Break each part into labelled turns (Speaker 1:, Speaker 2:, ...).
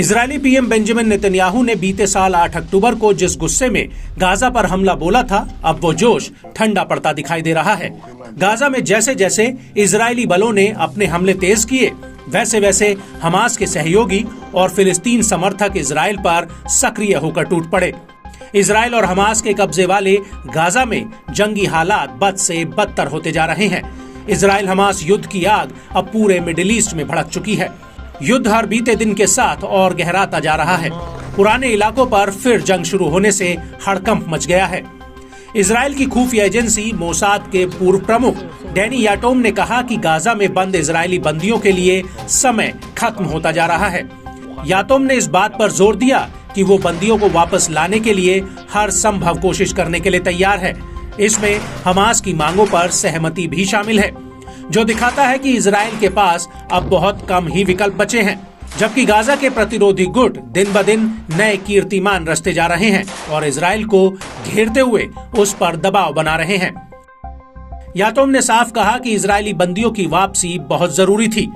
Speaker 1: Israeli PM Benjamin Netanyahu ने बीते साल 8 अक्टूबर को जिस गुस्से में गाजा पर हमला बोला था, अब वो जोश ठंडा पड़ता दिखाई दे रहा है। गाजा में जैसे जैसे इजरायली बलों ने अपने हमले तेज किए, वैसे वैसे हमास के सहयोगी और फिलिस्तीन समर्थक इजरायल पर सक्रिय होकर टूट पड़े। इजरायल और हमास के कब्जे वाले गाजा में जंगी हालात बद से बदतर होते जा रहे हैं। इजरायल हमास युद्ध की आग अब पूरे मिडिल ईस्ट में भड़क चुकी है। युद्ध हर बीते दिन के साथ और गहराता जा रहा है। पुराने इलाकों पर फिर जंग शुरू होने से हड़कंप मच गया है। इजरायल की खुफिया एजेंसी मोसाद के पूर्व प्रमुख डैनी याटोम ने कहा कि गाजा में बंद इजरायली बंदियों के लिए समय खत्म होता जा रहा है। याटोम ने इस बात पर जोर दिया कि वो बंदियों को वापस लाने के लिए हर संभव कोशिश करने के लिए तैयार है। इसमें हमास की मांगों पर सहमति भी शामिल है, जो दिखाता है कि इजरायल के पास अब बहुत कम ही विकल्प बचे हैं, जबकि गाजा के प्रतिरोधी गुट दिन ब दिन नए कीर्तिमान रचते जा रहे हैं और इजरायल को घेरते हुए उस पर दबाव बना रहे हैं। याटोम ने साफ कहा कि इजरायली बंदियों की वापसी बहुत जरूरी थी,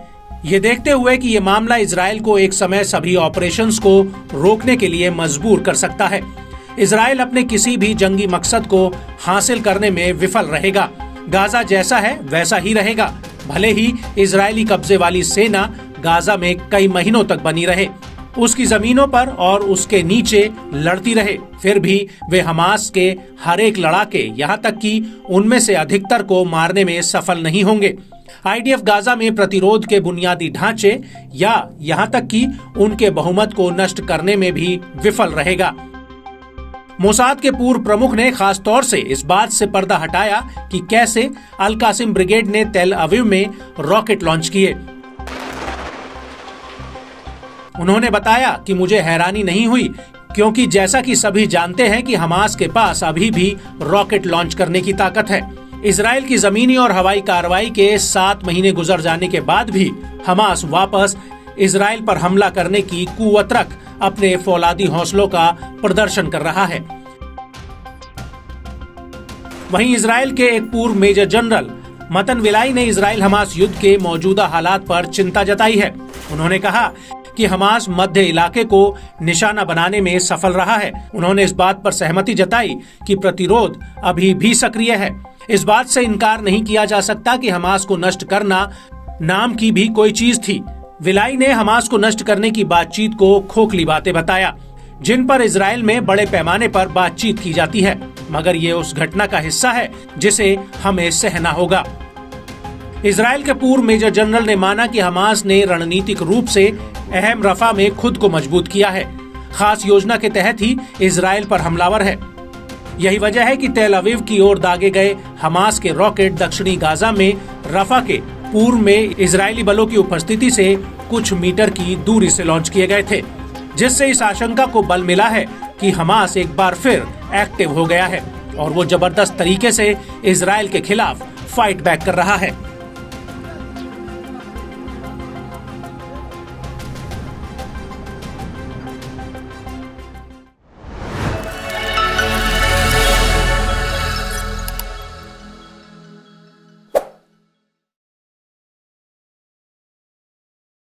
Speaker 1: ये देखते हुए कि ये मामला इजरायल को एक समय सभी ऑपरेशंस को रोकने के लिए मजबूर कर सकता है। इजरायल अपने किसी भी जंगी मकसद को हासिल करने में विफल रहेगा। गाजा जैसा है वैसा ही रहेगा, भले ही इजरायली कब्जे वाली सेना गाजा में कई महीनों तक बनी रहे, उसकी जमीनों पर और उसके नीचे लड़ती रहे, फिर भी वे हमास के हर एक लड़ाके यहाँ तक कि उनमें से अधिकतर को मारने में सफल नहीं होंगे। आईडीएफ गाजा में प्रतिरोध के बुनियादी ढांचे या यहाँ तक कि उनके बहुमत को नष्ट करने में भी विफल रहेगा। मोसाद के पूर्व प्रमुख ने खास तौर से इस बात से पर्दा हटाया कि कैसे अल कासिम ब्रिगेड ने तेल अवीव में रॉकेट लॉन्च किए। उन्होंने बताया कि मुझे हैरानी नहीं हुई, क्योंकि जैसा कि सभी जानते हैं कि हमास के पास अभी भी रॉकेट लॉन्च करने की ताकत है। इजरायल की जमीनी और हवाई कार्रवाई के 7 महीने गुजर जाने के बाद भी हमास वापस इजरायल पर हमला करने की कुव्वत रख अपने फौलादी हौसलों का प्रदर्शन कर रहा है। वहीं इजरायल के एक पूर्व मेजर जनरल मतन विलाई ने इजरायल हमास युद्ध के मौजूदा हालात पर चिंता जताई है। उन्होंने कहा कि हमास मध्य इलाके को निशाना बनाने में सफल रहा है। उन्होंने इस बात पर सहमति जताई कि प्रतिरोध अभी भी सक्रिय है। इस बात से इनकार नहीं किया जा सकता कि हमास को नष्ट करना नाम की भी कोई चीज थी। विलाई ने हमास को नष्ट करने की बातचीत को खोखली बातें बताया, जिन पर इजरायल में बड़े पैमाने पर बातचीत की जाती है, मगर ये उस घटना का हिस्सा है जिसे हमें सहना होगा। इजरायल के पूर्व मेजर जनरल ने माना कि हमास ने रणनीतिक रूप से अहम रफा में खुद को मजबूत किया है, खास योजना के तहत ही इजरायल पर हमलावर है। यही वजह है कि तेल अवीव की ओर दागे गए हमास के रॉकेट दक्षिणी गाजा में रफा के पूर्व में इजरायली बलों की उपस्थिति से कुछ मीटर की दूरी से लॉन्च किए गए थे, जिससे इस आशंका को बल मिला है कि हमास एक बार फिर एक्टिव हो गया है और वो जबरदस्त तरीके से इजरायल के खिलाफ फाइट बैक कर रहा है।